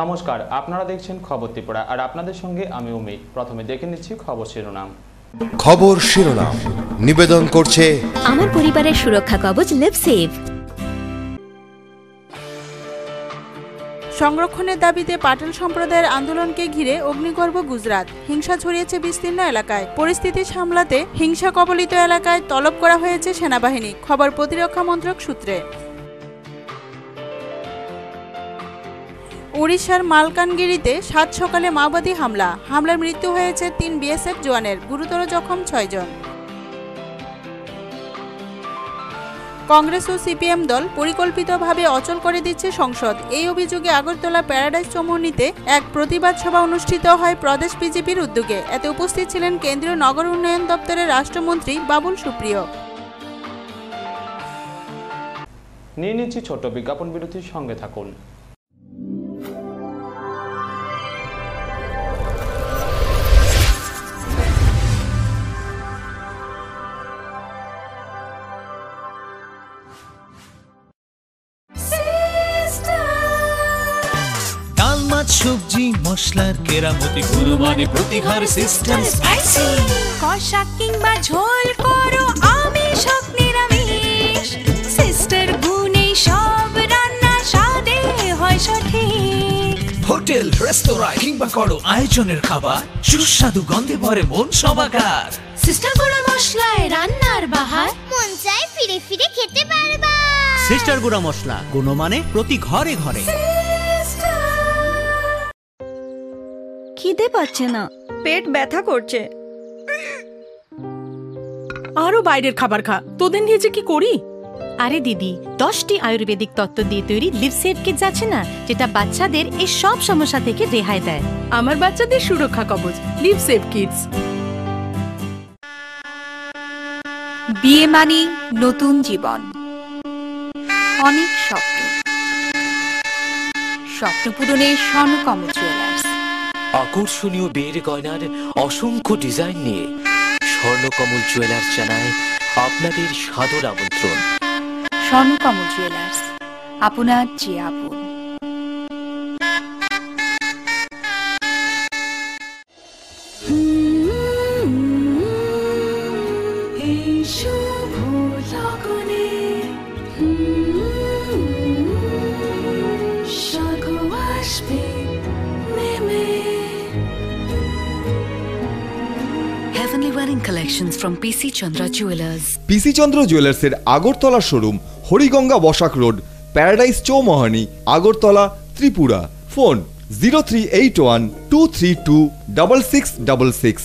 নমস্কার, আপনারা দেখছেন খবর ত্রিপুরা আর আপনাদের সঙ্গে আমি অমিত। প্রথমে দেখে নিচ্ছি খবর শিরোনাম। খবর শিরোনাম নিবেদন করছে আমার পরিবারের সুরক্ষা কবচ লিভসেভ। সংরক্ষণের দাবিতে পাটেল সম্প্রদায়ের আন্দোলনকে ঘিরে অগ্নিগর্ভ গুজরাট। হিংসা ছড়িয়েছে বিস্তীর্ণ এলাকায়। পরিস্থিতি সামলাতে হিংসা কবলিত এলাকায় তলব করা হয়েছে সেনাবাহিনী, খবর প্রতিরক্ষা মন্ত্রক সূত্রে। উড়িষ্যার মালকানগিরিতে সাত সকালে মাওবাদী হামলার মৃত্যু হয়েছে ৩ বিএসএফ জওয়ানের, গুরুতর জখম ৬ জন। কংগ্রেস ও সিপিএম দল পরিকল্পিতভাবে অচল করে দিচ্ছে সংসদ। এই অভিযোগে আগরতলা প্যারাডাইস চৌমুহনীতে এক প্রতিবাদ সভা অনুষ্ঠিত হয় প্রদেশ বিজেপির উদ্যোগে। এতে উপস্থিত ছিলেন কেন্দ্রীয় নগর উন্নয়ন দপ্তরের রাষ্ট্রমন্ত্রী বাবুল সুপ্রিয়। নিয়ে নিচ্ছি ছোট বিজ্ঞাপন বিরতির সঙ্গে থাকুন। সবজি মশলার কেরামতি গুণমানে প্রতিহার সিস্টেম স্পাইসি। কষা কিংবা ঝোল করো আমিষ হোক নিরামিষ, সিস্টার গুণে সব রান্না স্বাদে হয় সঠিক। হোটেল রেস্তোরাঁ কিংবা করো আয়োজনের খাবার, সুস্বাদু গন্ধে ভরে মন সমাকার। সিস্টার গুঁড়া মশলায় রান্নার বাহার, মন চাই ফিরে ফিরে খেতে পারবা। সিস্টার গুঁড়া মশলা, গুণমানে প্রতি ঘরে ঘরে। খিদে পাচ্ছে না, পেট ব্যথা করছে। আরো বাইরের খাবার খা, তোদের নিয়ে যে কি করি। আরে দিদি, 10টি আয়ুর্বেদিক তত্ত্ব দিয়ে তৈরি লিভসেভ কিটস আছে না, যেটা বাচ্চাদের এই সব সমস্যা থেকে রেহাই দেয়। আমার বাচ্চাদের সুরক্ষা কবচ লিভসেভ কিটস। বিয়ে মানে নতুন জীবন, অনেক স্বপ্ন, স্বপ্ন পূরণে স্বর্ণকমল জুয়েলার্স। আকর্ষণীয় বিয়ের গয়নার অসংখ্য ডিজাইন নিয়ে স্বর্ণকমল জুয়েলার্স জানায় আপনাদের সাদর আমন্ত্রণ। স্বর্ণকমল জুয়েলার্স, আপনার যে আপন। Collections from PC Chandra Jewelers. PC Chandra Jewelers এর Agartala showroom, Hariganga Basak road, paradise Chowmuhani, Agartala, Tripura. Phone 0381 232 6666।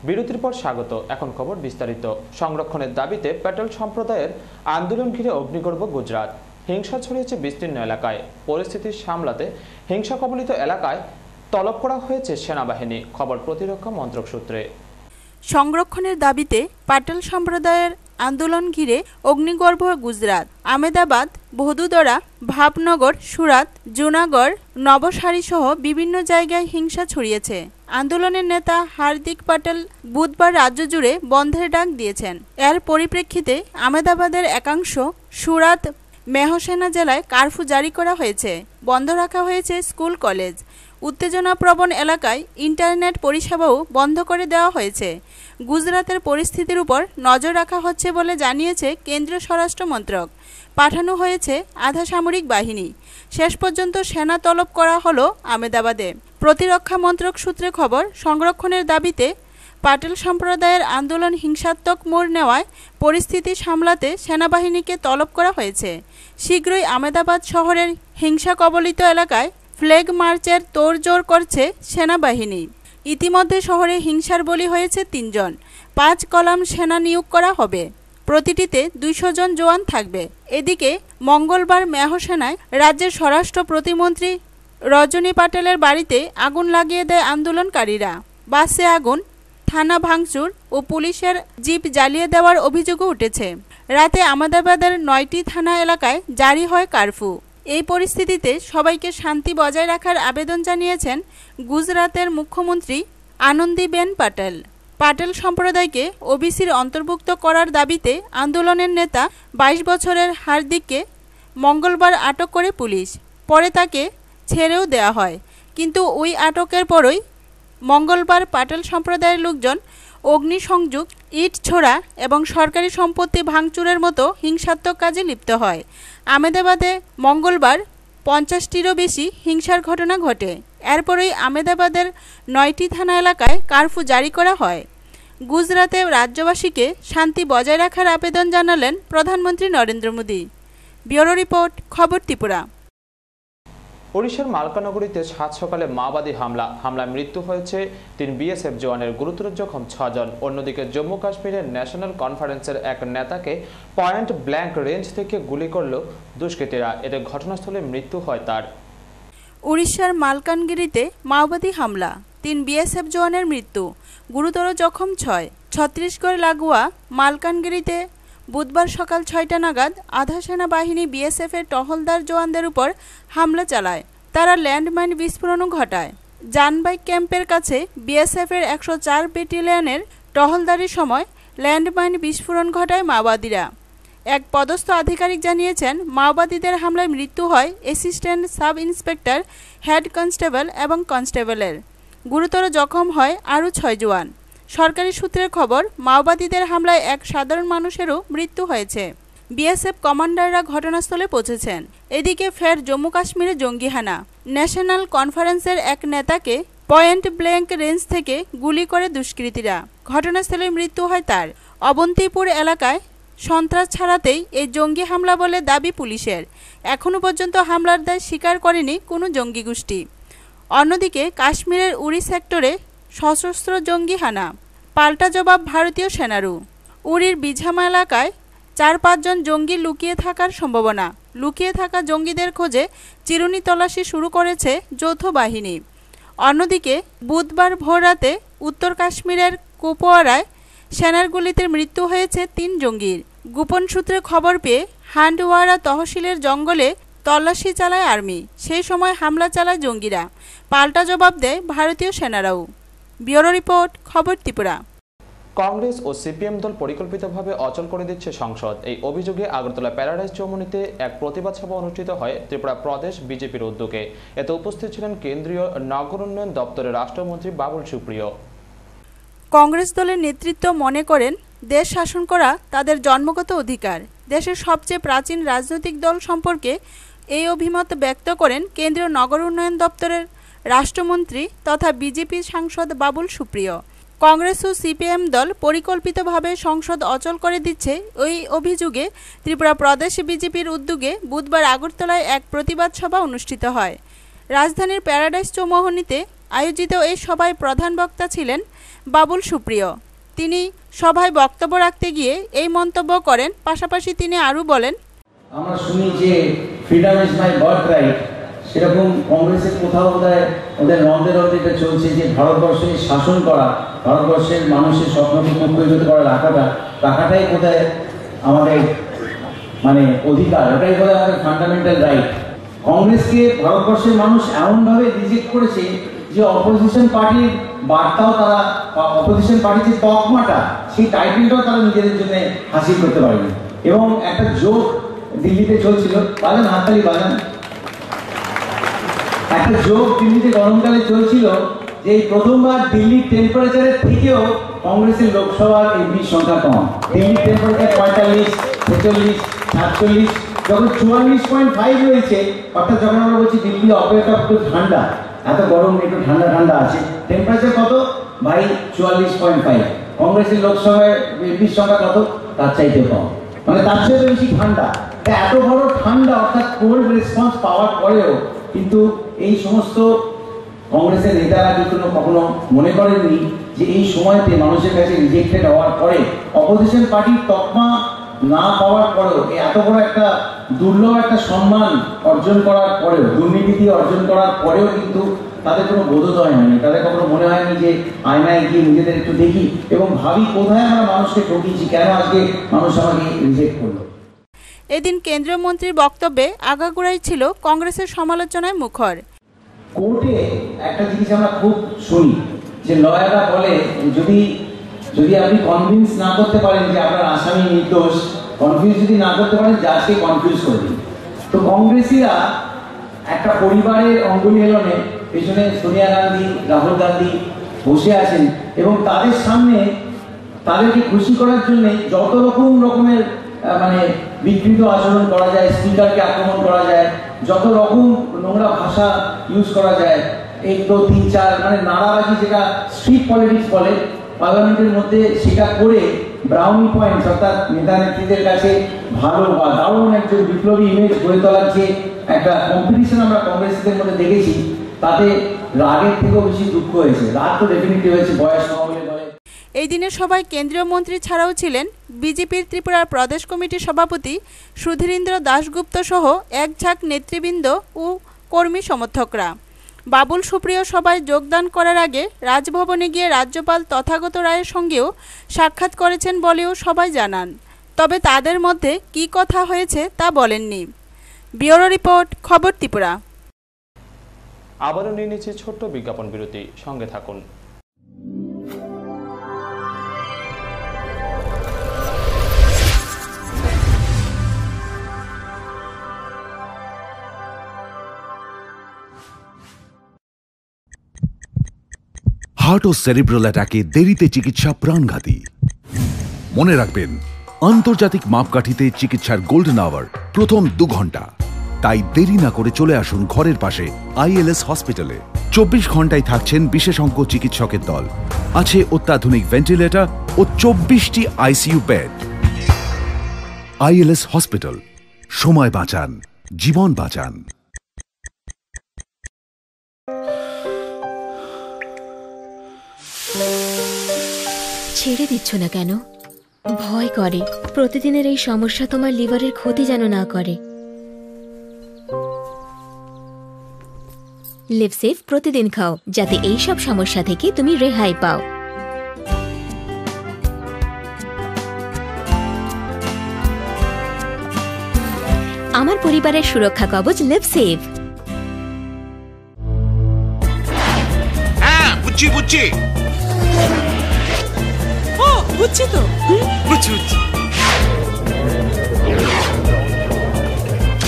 বিরতির পর স্বাগত। এখন খবর বিস্তারিত। সংরক্ষণের দাবিতে প্যাটেল সম্প্রদায়ের আন্দোলন ঘিরে অগ্নিগর্ভ গুজরাট। হিংসা ছড়িয়েছে বিস্তীর্ণ এলাকায়। পরিস্থিতি সামলাতে হিংসা কবলিত এলাকায় তলব করা হয়েছে সেনাবাহিনী, খবর প্রতিরক্ষা মন্ত্রক সূত্রে। সংরক্ষণের দাবিতে পাটেল সম্প্রদায়ের আন্দোলন ঘিরে অগ্নিগর্ভ গুজরাট। আমেদাবাদ, বদোদরা, ভাবনগর, সুরাত, জুনাগড়, নবসারী সহ বিভিন্ন জায়গায় হিংসা ছড়িয়েছে। আন্দোলনের নেতা হার্দিক পাটেল বুধবার রাজ্য জুড়ে বন্ধের ডাক দিয়েছেন। এর পরিপ্রেক্ষিতে আমেদাবাদের একাংশ, সুরাত, মেহসানা জেলায় কারফিউ জারি করা হয়েছে। বন্ধ রাখা হয়েছে স্কুল, কলেজ। উত্তেজনাপ্রবণ এলাকায় ইন্টারনেট পরিষেবাও বন্ধ করে দেওয়া হয়েছে। গুজরাতের পরিস্থিতির উপর নজর রাখা হচ্ছে বলে জানিয়েছে কেন্দ্রীয় স্বরাষ্ট্র মন্ত্রক। পাঠানো হয়েছে আধা সামরিক বাহিনী। শেষ পর্যন্ত সেনা তলব করা হলো আমেদাবাদে। প্রতিরক্ষা মন্ত্রক সূত্রে খবর, সংরক্ষণের দাবিতে পাটেল সম্প্রদায়ের আন্দোলন হিংসাত্মক মোড় নেওয়ায় পরিস্থিতি সামলাতে সেনাবাহিনীকে তলব করা হয়েছে। শীঘ্রই আমেদাবাদ শহরের হিংসা কবলিত এলাকায় ফ্ল্যাগ মার্চের তোড়জোড় করছে সেনাবাহিনী। ইতিমধ্যে শহরে হিংসার বলি হয়েছে 3 জন। 5 কলাম সেনা নিয়োগ করা হবে। প্রতিটিতে 200 জন জওয়ান থাকবে। এদিকে মঙ্গলবার মেহসানায় রাজ্যের স্বরাষ্ট্র প্রতিমন্ত্রী রজনী পাটেলের বাড়িতে আগুন লাগিয়ে দেয় আন্দোলনকারীরা। বাসে আগুন, থানা ভাঙচুর ও পুলিশের জিপ জ্বালিয়ে দেওয়ার অভিযোগও উঠেছে। রাতে আহমেদাবাদের 9টি থানা এলাকায় জারি হয় কারফিউ। এই পরিস্থিতিতে সবাইকে শান্তি বজায় রাখার আবেদন জানিয়েছেন গুজরাতের মুখ্যমন্ত্রী আনন্দীবেন পাটেল। পাটেল সম্প্রদায়কে ওবিসির অন্তর্ভুক্ত করার দাবিতে আন্দোলনের নেতা 22 বছরের হার্দিককে মঙ্গলবার আটক করে পুলিশ। পরে তাকে ছেড়েও দেওয়া হয়, কিন্তু ওই আটকের পরই মঙ্গলবার পাটেল সম্প্রদায়ের লোকজন অগ্নিসংযোগ, ইট ছোড়া এবং সরকারি সম্পত্তি ভাঙচুরের মতো হিংসাত্মক কাজে লিপ্ত হয়। আমেদাবাদে মঙ্গলবার 50টিরও বেশি হিংসার ঘটনা ঘটে। এরপরই আমেদাবাদের 9টি থানা এলাকায় কারফিউ জারি করা হয়। গুজরাতে রাজ্যবাসীকে শান্তি বজায় রাখার আবেদন জানালেন প্রধানমন্ত্রী নরেন্দ্র মোদী। ব্যুরো রিপোর্ট, খবর ত্রিপুরা। ওড়িশার মালকানগরীতে সাত সকালে মাওবাদী হামলায় মৃত্যু হয়েছে 3 বিএসএফ জওয়ানের, গুরুতর জখম 6 জন। অন্যদিকে জম্মু কাশ্মীরের ন্যাশনাল কনফারেন্সের এক নেতাকে পয়েন্ট ব্ল্যাঙ্ক রেঞ্জ থেকে গুলি করল দুষ্কৃতীরা। এতে ঘটনাস্থলে মৃত্যু হয় তার। উড়িষ্যার মালকানগিরিতে মাওবাদী হামলা, 3 বিএসএফ জওয়ানের মৃত্যু, গুরুতর জখম 6। ছত্তিশগড় লাগোয়া মালকানগিরিতে বুধবার সকাল 6টা নাগাদ আধা সেনাবাহিনী বিএসএফের টহলদার জওয়ানদের উপর হামলা চালায়। তারা ল্যান্ডমাইন বিস্ফোরণও ঘটায়। জানবাই ক্যাম্পের কাছে বিএসএফের 104 ব্যাটালিয়নের টহলদারির সময় ল্যান্ডমাইন বিস্ফোরণ ঘটায় মাওবাদীরা। এক পদস্থ আধিকারিক জানিয়েছেন, মাওবাদীদের হামলায় মৃত্যু হয় assistant sub inspector, head constable এবং কনস্টেবলের। গুরুতর জখম হয় আরও 6 জওয়ান। সরকারি সূত্রের খবর, মাওবাদীদের হামলায় এক সাধারণ মানুষেরও মৃত্যু হয়েছে। বিএসএফ কমান্ডাররা ঘটনাস্থলে পৌঁছেছেন। এদিকে ফের জম্মু কাশ্মীরে জঙ্গি হানা, ন্যাশনাল কনফারেন্সের এক নেতাকে পয়েন্ট ব্ল্যাঙ্ক রেঞ্জ থেকে গুলি করে দুষ্কৃতীরা। ঘটনাস্থলে মৃত্যু হয় তার। অবন্তিপুর এলাকায় সন্ত্রাস ছাড়াতেই এই জঙ্গি হামলা বলে দাবি পুলিশের। এখনও পর্যন্ত হামলার দায় স্বীকার করেনি কোনো জঙ্গি গোষ্ঠী। অন্যদিকে কাশ্মীরের উরি সেক্টরে সশস্ত্র জঙ্গি হানা, পাল্টা জবাব ভারতীয় সেনারও। উরির বিঝামা এলাকায় 4-5 জন জঙ্গি লুকিয়ে থাকার সম্ভাবনা। লুকিয়ে থাকা জঙ্গিদের খোঁজে চিরুনি তল্লাশি শুরু করেছে যৌথ বাহিনী। অন্যদিকে বুধবার ভোররাতে উত্তর কাশ্মীরের কুপওয়ারায় সেনার গুলিতে মৃত্যু হয়েছে 3 জঙ্গির। গোপন সূত্রে খবর পেয়ে হান্ডওয়ারা তহসিলের জঙ্গলে তল্লাশি চালায় আর্মি। সেই সময় হামলা চালায় জঙ্গিরা। পাল্টা জবাব দেয় ভারতীয় সেনারাও। ব্যুরো রিপোর্ট, খবর ত্রিপুরা। কংগ্রেস ও সিপিএম দল পরিকল্পিতভাবে অচল করে দিচ্ছে সংসদ। এই অভিযোগে আগরতলা প্যারাডাইস চৌমুহনীতে এক প্রতিবাদ সভা অনুষ্ঠিত হয় ত্রিপুরা প্রদেশ বিজেপির উদ্যোগে। এতে উপস্থিত ছিলেন কেন্দ্রীয় নগর উন্নয়ন দপ্তরের রাষ্ট্রমন্ত্রী বাবুল সুপ্রিয়। কংগ্রেস দলের নেতৃত্ব মনে করেন, দেশ শাসন করা তাদের জন্মগত অধিকার। দেশের সবচেয়ে প্রাচীন রাজনৈতিক দল সম্পর্কে এই অভিমত ব্যক্ত করেন কেন্দ্রীয় নগর উন্নয়ন দপ্তরের রাষ্ট্রমন্ত্রী তথা বিজেপি সাংসদ বাবুল সুপ্রিয়। কংগ্রেস ও সিপিএম দল পরিকল্পিতভাবে সংসদ অচল করে দিচ্ছে ওই অভিযোগে ত্রিপুরা প্রদেশ বিজেপির উদ্যোগে বুধবার আগরতলায় এক প্রতিবাদ সভা অনুষ্ঠিত হয়। রাজধানীর প্যারাডাইস চৌমুহনীতে আয়োজিত এই সভায় প্রধান বক্তা ছিলেন বাবুল সুপ্রিয়। তিনি সভায় বক্তব্য রাখতে গিয়ে এই মন্তব্য করেন। পাশাপাশি তিনি আরও বলেন, আমরা শুনি যে freedom is my birth right, সেরকম কংগ্রেসের কোথাও ওদের রন্ধে রন্ধে এটা চলছে যে ভারতবর্ষের শাসন করা, ভারতবর্ষের মানুষের স্বপ্নকে মুখ্যত করে রাখাটাই কোথায় আমাদের অধিকার, ওটাই কোথায় আমাদের ফান্ডামেন্টাল রাইট। কংগ্রেসকে ভারতবর্ষের মানুষ এমনভাবে রিজেক্ট করেছে যে অপোজিশন পার্টির বার্তাও তারা, অপোজিশন পার্টির যে তকমাটা, সেই টাইটেলটাও তারা নিজেদের জন্য হাসিল করতে পারেনি। এবং একটা জোক দিল্লিতে চলছিল, বাজান হাততালি বাজান, একটা জোক দিল্লিতে গরমকালে চলছিল যে এই প্রথমবার দিল্লির টেম্পারেচারের থেকেও কংগ্রেসের লোকসভার এমপির সংখ্যা কম। দিল্লির টেম্পারেচার 45, 46, 47, যখন 44.5 রয়েছে, অর্থাৎ যখন আমরা বলছি দিল্লি অপেক্ষা একটু ঠান্ডা, এত গরম একটু ঠান্ডা ঠান্ডা আছে, টেম্পারেচার কত ভাই? 44.5। কংগ্রেসের লোকসভায় এমপির সংখ্যা কত? তার চাইতে কম, তার চাইতে বেশি ঠান্ডা। এত বড় ঠান্ডা, অর্থাৎ কোল্ড রেসপন্স পাওয়ার পরেও কিন্তু এই সমস্ত কংগ্রেসের নেতারা কিন্তু কখনো মনে করেননি যে এই সময়তে মানুষের কাছে রিজেক্টেড হওয়ার পরে, অপোজিশন পার্টির তকমা না পাওয়ার পরেও, এত বড় একটা দুর্লভ একটা সম্মান অর্জন করার পরেও, দুর্নীতি দিয়ে অর্জন করার পরেও কিন্তু তাদের কোনো বোধোদয় হয়নি। তাদের কখনো মনে হয়নি যে আয়নায় গিয়ে নিজেদের একটু দেখি এবং ভাবি কোথায় আমরা মানুষকে ঠকিয়েছি, কেন আজকে মানুষ আমাকে রিজেক্ট করলো। এদিন কেন্দ্রীয় মন্ত্রীর বক্তব্যে আগাগোড়াই ছিল কংগ্রেসের সমালোচনায় মুখর। কোর্টে একটা জিনিস আমরা খুব শুনি যে লয়াররা বলে, যদি যদি আপনি কনভিন্স না করতে পারেন যে আপনার আসামি নির্দোষ, কনফিউজ যদি না করতে পারেন, জাজকে কনফিউজ করে দিন। তো কংগ্রেসীরা একটা পরিবারের অঙ্গুলি হেলনে পেছনে সোনিয়া গান্ধী, রাহুল গান্ধী বসে আছেন এবং তাদের সামনে তাদেরকে খুশি করার জন্য যত রকমের মানে বিকৃত আচরণ করা যায়, স্পিকারকে আক্রমণ করা যায়, যত রকম নোংরা ভাষা ইউজ করা যায়, এই তো 3-4 মানে নাড়াবাজি, যেটা স্ট্রিট পলিটিক্স বলে পার্লামেন্টের মধ্যে, সেটা করে ব্রাউনি পয়েন্টস অর্থাৎ নেতা নেত্রীদের কাছে ভালো বা দারুণ একজন বিপ্লবী ইমেজ গড়ে তোলার যে একটা কম্পিটিশন আমরা কংগ্রেসীদের মধ্যে দেখেছি, তাতে রাগের থেকেও বেশি দুঃখ হয়েছে। রাগ তো ডেফিনেটলি হয়েছে, বয়স কম হলে বলে। এই দিনের সভায় কেন্দ্রীয় মন্ত্রী ছাড়াও ছিলেন বিজেপির ত্রিপুরার প্রদেশ কমিটির সভাপতি সুধীরেন্দ্র দাশগুপ্ত সহ এক ঝাঁক নেতৃবৃন্দ ও কর্মী সমর্থকরা। বাবুল সুপ্রিয় সভায় যোগদান করার আগে রাজভবনে গিয়ে রাজ্যপাল তথাগত রায়ের সঙ্গেও সাক্ষাৎ করেছেন বলেও সবাই জানান। তবে তাদের মধ্যে কী কথা হয়েছে তা বলেননি। ব্যুরো রিপোর্ট, খবর ত্রিপুরা। আবারও নিয়ে নিচ্ছে ছোট্ট বিজ্ঞাপন বিরতি, সঙ্গে থাকুন। হার্ট ও সেরিব্রাল অ্যাটাকে দেরিতে চিকিৎসা প্রাণঘাতী। মনে রাখবেন, আন্তর্জাতিক মাপকাঠিতে চিকিৎসার গোল্ডেন আওয়ার প্রথম 2 ঘন্টা। তাই দেরি না করে চলে আসুন ঘরের পাশে ILS হসপিটালে। 24 ঘন্টায় থাকছেন বিশেষজ্ঞ চিকিৎসকের দল, আছে অত্যাধুনিক ভেন্টিলেটর ও 24টি ICU বেড। ILS হসপিটাল, সময় বাঁচান, জীবন বাঁচান। ছেড়ে দিচ্ছ না কেন? ভয় করে প্রতিদিনের এই সমস্যা তোমার লিভারের ক্ষতি যেন না করে। লিভসেভ প্রতিদিন খাও, যাতে এই সব সমস্যা থেকে তুমি রেহাই পাও। আমার পরিবারের সুরক্ষা কবচ লিভসেভ। হ্যাঁ, বুঝছি বুঝছি বুঝছি তো, বুঝছি বুঝছি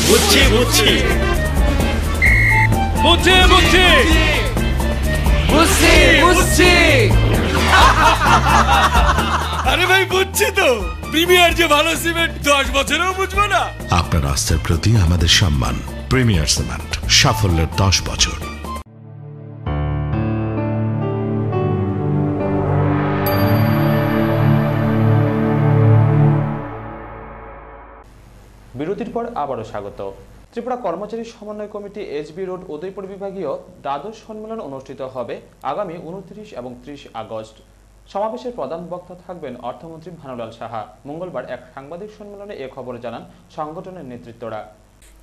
বুঝছি বুঝছি বুঝছি বুঝছি বুঝছি আরে ভাই, বুঝছি তো। প্রিমিয়ার যে ভালো সিমেন্ট 10 বছরেও বুঝবো না। আপনার আস্থার প্রতি আমাদের সম্মান। প্রিমিয়ার সিমেন্ট, সাফল্যের 10 বছর। বিরতির পর আবারও স্বাগত। ত্রিপুরা কর্মচারী সমন্বয় কমিটি SB রোড উদয়পুর বিভাগীয় দ্বাদশ সম্মেলন অনুষ্ঠিত হবে আগামী 29 এবং 30 আগস্ট। সমাবেশের প্রধান বক্তা থাকবেন অর্থমন্ত্রী ভানুলাল সাহা। মঙ্গলবার এক সাংবাদিক সম্মেলনে এ খবর জানান সংগঠনের নেতৃত্বরা।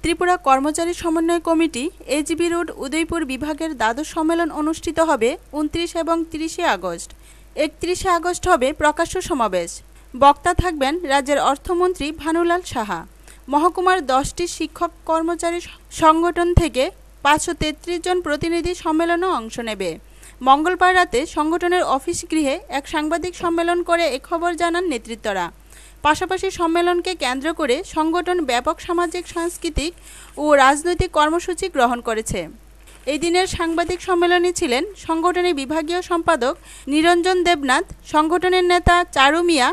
ত্রিপুরা কর্মচারী সমন্বয় কমিটি SB রোড উদয়পুর বিভাগের দ্বাদশ সম্মেলন অনুষ্ঠিত হবে 29 এবং 30 আগস্ট। 31 আগস্ট হবে প্রকাশ্য সমাবেশ। বক্তা থাকবেন রাজ্যের অর্থমন্ত্রী ভানুলাল সাহা। মহকুমার 10টি শিক্ষক কর্মচারী সংগঠন থেকে 533 জন প্রতিনিধি সম্মেলনে অংশ নেবে। মঙ্গলবার রাতে সংগঠনের অফিস গৃহে এক সাংবাদিক সম্মেলন করে এ খবর জানান নেতৃত্বরা। পাশাপাশি সম্মেলনকে কেন্দ্র করে সংগঠন ব্যাপক সামাজিক, সাংস্কৃতিক ও রাজনৈতিক কর্মসূচি গ্রহণ করেছে। এই দিনের সাংবাদিক সম্মেলনে ছিলেন সংগঠনের বিভাগীয় সম্পাদক নিরঞ্জন দেবনাথ, সংগঠনের নেতা চারু মিয়া,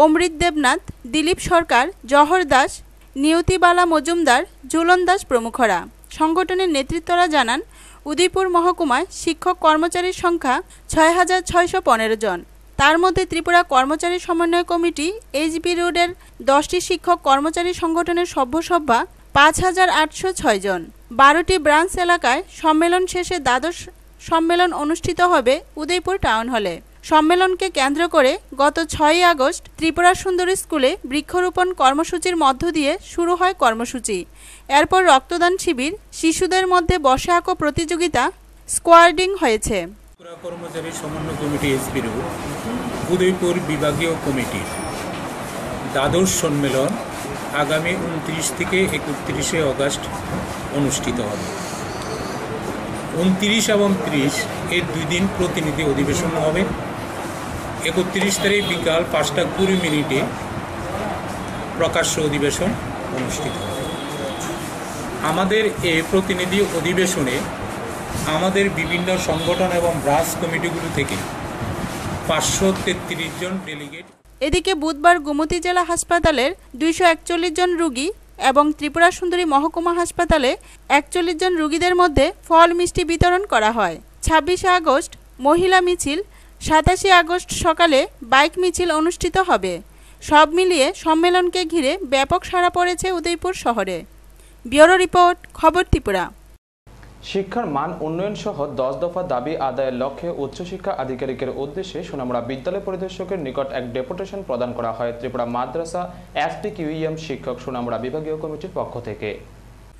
অমৃত দেবনাথ, দিলীপ সরকার, জহর দাস, নিয়তিবালা মজুমদার, ঝুলন দাস প্রমুখরা। সংগঠনের নেতৃত্বরা জানান, উদয়পুর মহকুমায় শিক্ষক কর্মচারীর সংখ্যা 6,615 জন। তার মধ্যে ত্রিপুরা কর্মচারী সমন্বয় কমিটি SB রোডের 10টি শিক্ষক কর্মচারী সংগঠনের সভ্যসভা 5,806 জন। 12টি ব্রাঞ্চ এলাকায় সম্মেলন শেষে দ্বাদশ সম্মেলন অনুষ্ঠিত হবে উদয়পুর টাউন হলে। সম্মেলনকে কেন্দ্র করে গত 6 আগস্ট ত্রিপুরা সুন্দরী স্কুলে বৃক্ষরোপণ কর্মসূচির মধ্য দিয়ে শুরু হয় কর্মসূচি। এরপর রক্তদান শিবির, শিশুদের মধ্যে বসে আঁকো প্রতিযোগিতা, স্কোয়াডিং হয়েছে। ত্রিপুরা কর্মচারী সমন্বয় কমিটি SB রোড উদয়পুর বিভাগীয় কমিটির দ্বাদশ সম্মেলন আগামী 29 থেকে 31 আগস্ট অনুষ্ঠিত হবে। 29 এবং 30 এর 2 দিন প্রতিনিধি অধিবেশন হবে 31 তারিখ বিকাল 5:20 প্রকাশ্য অধিবেশন অনুষ্ঠিত হবে। আমাদের এই প্রতিনিধি অধিবেশনে আমাদের বিভিন্ন সংগঠন এবং ব্রাঞ্চ কমিটিগুলো থেকে 533 জন ডেলিগেট। এদিকে বুধবার গোমতী জেলা হাসপাতালের 241 জন রোগী এবং ত্রিপুরা সুন্দরী মহকুমা হাসপাতালে 41 জন রোগীদের মধ্যে ফল মিষ্টি বিতরণ করা হয়। 26 আগস্ট মহিলা মিছিল, 27 আগস্ট সকালে বাইক মিছিল অনুষ্ঠিত হবে। সব মিলিয়ে সম্মেলনকে ঘিরে ব্যাপক সাড়া পড়েছে উদয়পুর শহরে। ব্যুরো রিপোর্ট, খবর ত্রিপুরা। শিক্ষার মান উন্নয়ন সহ 10 দফা দাবি আদায়ের লক্ষ্যে উচ্চশিক্ষা আধিকারিকের উদ্দেশ্যে সোনামুড়া বিদ্যালয় পরিদর্শকের নিকট এক ডেপুটেশন প্রদান করা হয় ত্রিপুরা মাদ্রাসা SPQEM শিক্ষক সোনামুড়া বিভাগীয় কমিটির পক্ষ থেকে।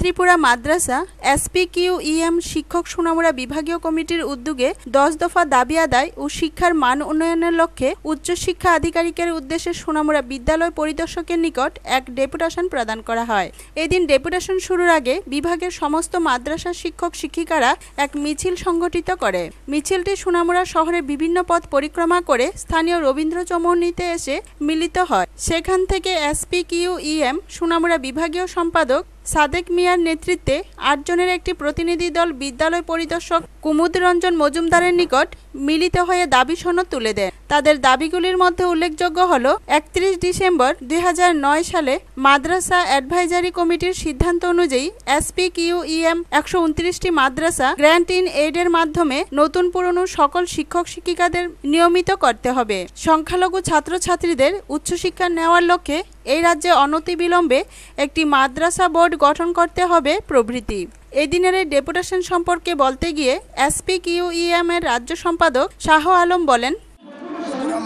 ত্রিপুরা মাদ্রাসা SPQEM শিক্ষক সোনামুড়া বিভাগীয় কমিটির উদ্যোগে 10 দফা দাবি আদায় ও শিক্ষার মান উন্নয়নের লক্ষ্যে উচ্চশিক্ষা আধিকারিকের উদ্দেশ্যে সোনামুড়া বিদ্যালয় পরিদর্শকের নিকট এক ডেপুটেশন প্রদান করা হয়। এদিন ডেপুটেশন শুরুর আগে বিভাগের সমস্ত মাদ্রাসা শিক্ষক শিক্ষিকারা এক মিছিল সংগঠিত করে। মিছিলটি সোনামুড়া শহরের বিভিন্ন পথ পরিক্রমা করে স্থানীয় রবীন্দ্র চৌমুহনীতে এসে মিলিত হয়। সেখান থেকে SPQEM সোনামুড়া বিভাগীয় সম্পাদক সাদেক মিয়ার নেতৃত্বে 8 জনের একটি প্রতিনিধি দল বিদ্যালয় পরিদর্শক কুমুদ রঞ্জন মজুমদারের নিকট মিলিত হয়ে দাবি সনদ তুলে দেন। তাদের দাবিগুলির মধ্যে উল্লেখযোগ্য হল 31 ডিসেম্বর 2009 সালে মাদ্রাসা অ্যাডভাইজারি কমিটির সিদ্ধান্ত অনুযায়ী SPQEM 129টি মাদ্রাসা গ্র্যান্ট ইন এইডের মাধ্যমে নতুন পুরনো সকল শিক্ষক শিক্ষিকাদের নিয়মিত করতে হবে। সংখ্যালঘু ছাত্রছাত্রীদের উচ্চশিক্ষা নেওয়ার লক্ষ্যে এই রাজ্যে অনতিবিলম্বে একটি মাদ্রাসা বোর্ড গঠন করতে হবে প্রভৃতি। এদিনের এই ডেপুটেশন সম্পর্কে বলতে গিয়ে SPQEM এর রাজ্য সম্পাদক শাহ আলম বলেন,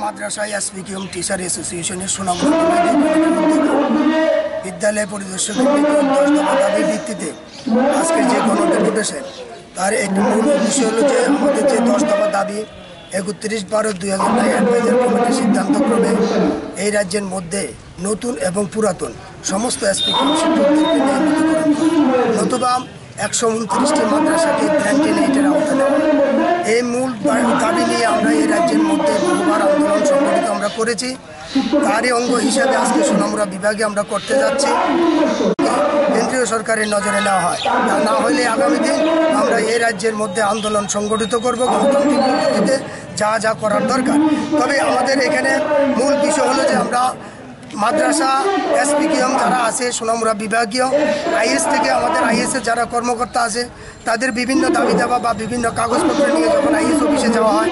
মাদ্রাসা SPQEM টিচার অ্যাসোসিয়েশনের সোনামুড়া বিদ্যালয় পরিদর্শকের নিকট 10 দফা দাবির ভিত্তিতে আজকের যে গণডেপুটেশন তার একটি মূল বিষয় হল যে আমাদের যে 10 দফা দাবি 31/12/2009 অ্যাডভাইজার কমিটির সিদ্ধান্তক্রমে এই রাজ্যের মধ্যে নতুন এবং পুরাতন সমস্ত SPQEM শিক্ষকদেরকে নিয়মিতকরণ করা, নতুবা 129টি মাদ্রাসাকে গ্র্যান্ট ইন এইডের আওতায় নেওয়া। এই মূল দাবি নিয়ে আমরা এই রাজ্যের মধ্যে বহুবার আন্দোলন সংগঠিত আমরা করেছি। তারই অঙ্গ হিসাবে আজকে সোনামুড়া বিভাগে আমরা করতে যাচ্ছি। কেন্দ্রীয় সরকারের নজরে নেওয়া হয়, না হলে আগামী দিন আমরা এই রাজ্যের মধ্যে আন্দোলন সংগঠিত করব গণতান্ত্রিক পদ্ধতিতে যা যা করার দরকার। তবে আমাদের এখানে মূল বিষয় হলো যে আমরা মাদ্রাসা SPQEM যারা আছে সোনামুড়া বিভাগীয় IS থেকে আমাদের IS-এর যারা কর্মকর্তা আছে তাদের বিভিন্ন দাবি দাবা বা বিভিন্ন কাগজপত্র নিয়ে যখন IS অফিসে যাওয়া হয়,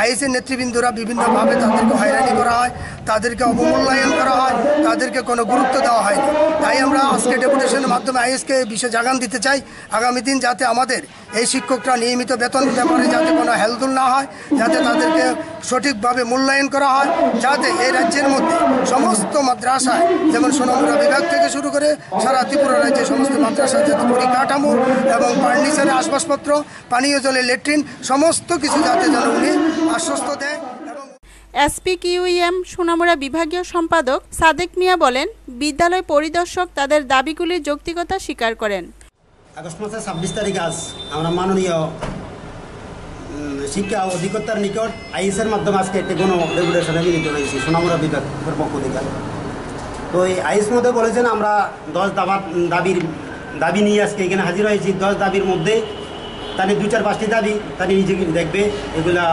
IS-এর নেতৃবৃন্দরা বিভিন্নভাবে তাদেরকে হয়রানি করা হয়, তাদেরকে অবমূল্যায়ন করা হয়, তাদেরকে কোনো গুরুত্ব দেওয়া হয়নি। তাই আমরা আজকে ডেপুটেশনের মাধ্যমে IS-কে বিষয়ে জাগান দিতে চাই আগামী দিন যাতে আমাদের এই শিক্ষকরা নিয়মিত বেতন দিতে পারে, যাতে কোনো হেলদুল না হয়, যাতে তাদেরকে সঠিকভাবে মূল্যায়ন করা হয়, যাতে এই রাজ্যের মধ্যে সমস্ত মাদ্রাসায় যেমন সোনামুড়া বিভাগ থেকে শুরু করে সারা ত্রিপুরা রাজ্যে সমস্ত মাদ্রাসায় যাতে পরিকাঠামো এবং ফার্নিচারের আসবাবপত্র, পানীয় জলের ল্যাট্রিন সমস্ত কিছু যাতে যেন উনি আশ্বস্ত দেয়। SPQEM সোনামুড়া বিভাগীয় সম্পাদক সাদেক মিয়া বলেন, বিদ্যালয় পরিদর্শক তাদের দাবিগুলির যৌক্তিকতা স্বীকার করেন। আগস্ট মাসের 26 তারিখ আজ আমরা মাননীয় শিক্ষা অধিকর্তার নিকট IS-এর মাধ্যমে আজকে একটি গণ ডেপুটেশনে মিলিত হয়েছি সোনামুড়া বিভাগের পক্ষ থেকে। তো এই IS মধ্যে বলেছেন আমরা 10 দাবি নিয়ে আজকে এখানে হাজির হয়েছি। 10 দাবির মধ্যে তার 2-4-5টি দাবি তার নিজে দেখবে, এগুলা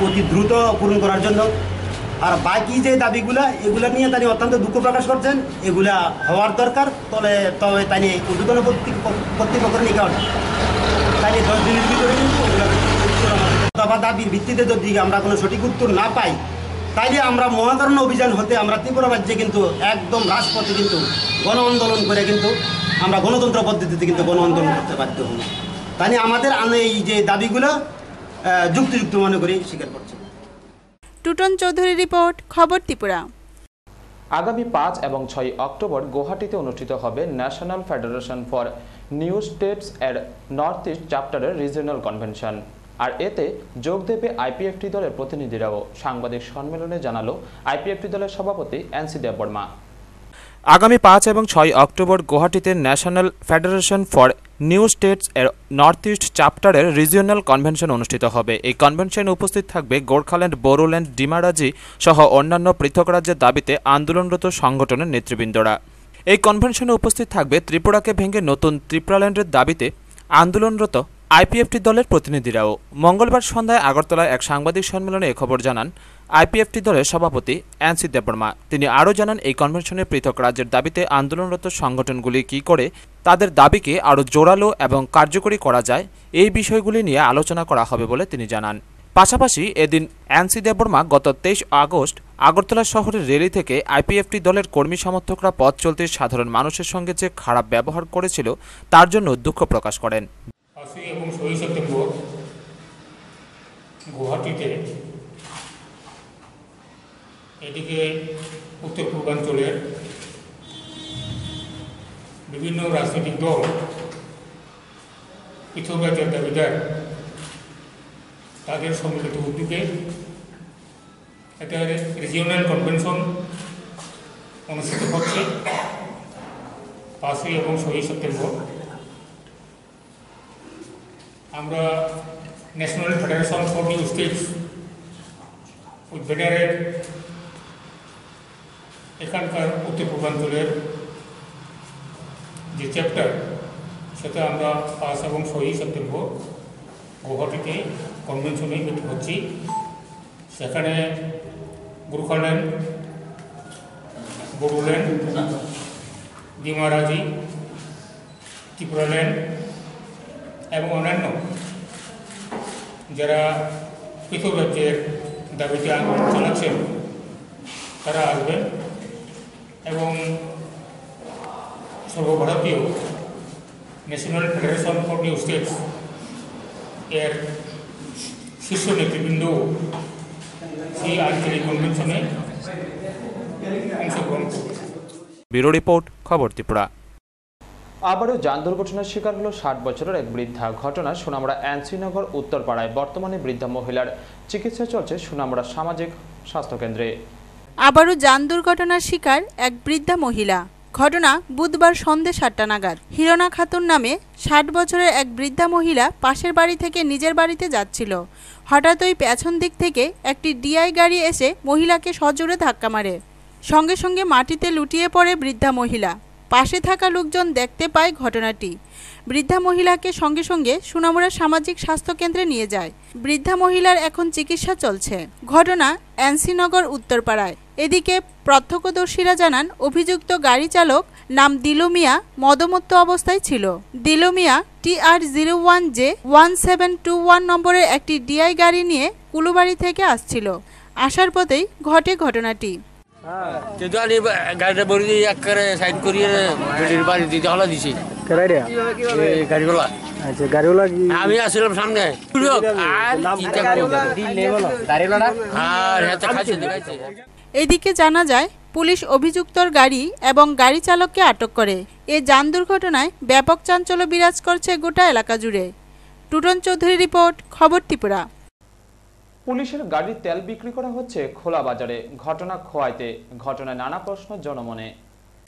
অতি দ্রুত পূরণ করার জন্য। আর বাকি যে দাবিগুলা এগুলা নিয়ে তিনি অত্যন্ত দুঃখ প্রকাশ করছেন, এগুলা হওয়ার দরকার। তবে তিনি ঊর্ধ্বতন কর্তৃপক্ষের নিকট তাই 10 দিনের ভিতরে কিন্তু দফা দাবির ভিত্তিতে যদি আমরা কোনো সঠিক উত্তর না পাই, তাইলে আমরা মহাধরণ অভিযান হতে আমরা ত্রিপুরা রাজ্যে কিন্তু একদম রাজপথে কিন্তু গণ আন্দোলন করে কিন্তু আমরা গণতন্ত্র পদ্ধতিতে কিন্তু গণ আন্দোলন করতে বাধ্য হব। তাই আমাদের এই যে দাবিগুলো যুক্তিযুক্ত মনে করি স্বীকার করছি। টুটন চৌধুরী রিপোর্ট, খবর ত্রিপুরা। আগামী 5 এবং 6 অক্টোবর গুয়াহাটিতে অনুষ্ঠিত হবে national Federation for New States এর নর্থ ইস্ট চ্যাপ্টারের রিজিওনাল কনভেনশন। আর এতে যোগ দেবে IPFT দলের প্রতিনিধিরাও। সাংবাদিক সম্মেলনে জানালো IPFT দলের সভাপতি NC দেববর্মা। আগামী 5 এবং 6 অক্টোবর গুয়াহাটিতে National Federation for New States এর নর্থ ইস্ট চ্যাপ্টারের রিজিওনাল কনভেনশন অনুষ্ঠিত হবে। এই কনভেনশনে উপস্থিত থাকবে গোর্খাল্যান্ড, বোরোল্যান্ড, ডিমারাজি সহ অন্যান্য পৃথক রাজ্যের দাবিতে আন্দোলনরত সংগঠনের নেতৃবৃন্দরা। এই কনভেনশনে উপস্থিত থাকবে ত্রিপুরাকে ভেঙে নতুন ত্রিপুরাল্যান্ডের দাবিতে আন্দোলনরত আইপিএফটি দলের প্রতিনিধিরাও। মঙ্গলবার সন্ধ্যায় আগরতলায় এক সাংবাদিক সম্মেলনে এ খবর জানান আইপিএফটি দলের সভাপতি এনসি দেববর্মা। তিনি আরও জানান, এই কনভেনশনে পৃথক রাজ্যের দাবিতে আন্দোলনরত সংগঠনগুলি কী করে তাদের দাবিকে আরও জোরালো এবং কার্যকরী করা যায় এই বিষয়গুলি নিয়ে আলোচনা করা হবে বলে তিনি জানান। পাশাপাশি এদিন এনসি দেববর্মা গত 23 আগস্ট আগরতলা শহরের রেলি থেকে আইপিএফটি দলের কর্মী সমর্থকরা পথ চলতে সাধারণ মানুষের সঙ্গে যে খারাপ ব্যবহার করেছিল তার জন্য দুঃখ প্রকাশ করেন। 5 এবং 6 সেপ্টেম্বর গুয়াহাটিতে এদিকে উত্তর পূর্বাঞ্চলের বিভিন্ন রাজনৈতিক দল পৃথক রাজ্যের দাবিদার তাদের সম্মিলিত উদ্যোগে একটা রিজিওনাল কনভেনশন অনুষ্ঠিত হচ্ছে 5 এবং 6 সেপ্টেম্বর। আমরা National Federation for New States with বেটারের এখানকার উত্তর পূর্বাঞ্চলের যে চ্যাপ্টার সেটা আমরা 5 এবং 6 সেপ্টেম্বর গুয়াহাটিতে কনভেনশনে মিলিত হচ্ছি। সেখানে গোর্খাল্যান্ড, বোরোল্যান্ড, ডিমারাজি, ত্রিপুরাল্যান্ড এবং অন্যান্য যারা পৃথক রাজ্যের দাবিতে আন্দোলন চালাচ্ছেন তারা আসবেন এবং সর্বভারতীয় national Federation for New States এর শীর্ষ নেতৃবৃন্দ সেই আঞ্চলিক কনভেনশনে অংশগ্রহণ করবে। ব্যুরো রিপোর্ট, খবর ত্রিপুরা। আবারও যান দুর্ঘটনার শিকার হল 60 বছরের এক বৃদ্ধা। ঘটনা সোনামুড়া এনসিনগর উত্তরপাড়ায়। বর্তমানে বৃদ্ধা মহিলার চিকিৎসা চলছে সোনামুড়া সামাজিক স্বাস্থ্যকেন্দ্রে। আবারও যান দুর্ঘটনার শিকার এক বৃদ্ধা মহিলা। ঘটনা বুধবার সন্ধ্যে 7টা নাগাদ। হিরণা খাতুন নামে 60 বছরের এক বৃদ্ধা মহিলা পাশের বাড়ি থেকে নিজের বাড়িতে যাচ্ছিল। হঠাৎই পেছন দিক থেকে একটি ডিআই গাড়ি এসে মহিলাকে সজোরে ধাক্কা মারে। সঙ্গে সঙ্গে মাটিতে লুটিয়ে পড়ে বৃদ্ধা মহিলা। পাশে থাকা লোকজন দেখতে পায় ঘটনাটি। বৃদ্ধা মহিলাকে সঙ্গে সঙ্গে সোনামুড়া সামাজিক স্বাস্থ্যকেন্দ্রে নিয়ে যায়। বৃদ্ধা মহিলার এখন চিকিৎসা চলছে। ঘটনা এনসিনগর উত্তরপাড়ায়। এদিকে প্রত্যক্ষদর্শীরা জানান, অভিযুক্ত গাড়ি চালক নাম দিলু মিয়া মদমত্ত অবস্থায় ছিল। দিলু মিয়া TR01J1721 নম্বরের একটি ডিআই গাড়ি নিয়ে কুলুবাড়ি থেকে আসছিল। আসার পথেই ঘটে ঘটনাটি। গাড়িটা বড়ি দিয়ে এক করে সাইড করিয়ে বাড়ি দিতে হলা দিছি গাড়িগুলা। আচ্ছা, গাড়িগুলা আমি আসছিলাম সামনে এদিকে জানা যায়, পুলিশ অভিযুক্তর গাড়ি এবং গাড়ি চালককে আটক করে। এ যান দুর্ঘটনায় ব্যাপক চাঞ্চল্য বিরাজ করছে গোটা এলাকা জুড়ে। টুটন চৌধুরী রিপোর্ট, খবর ত্রিপুরা। পুলিশের গাড়ির তেল বিক্রি করা হচ্ছে খোলা বাজারে। ঘটনা খোয়াইতে। ঘটনায় নানা প্রশ্ন জনমনে।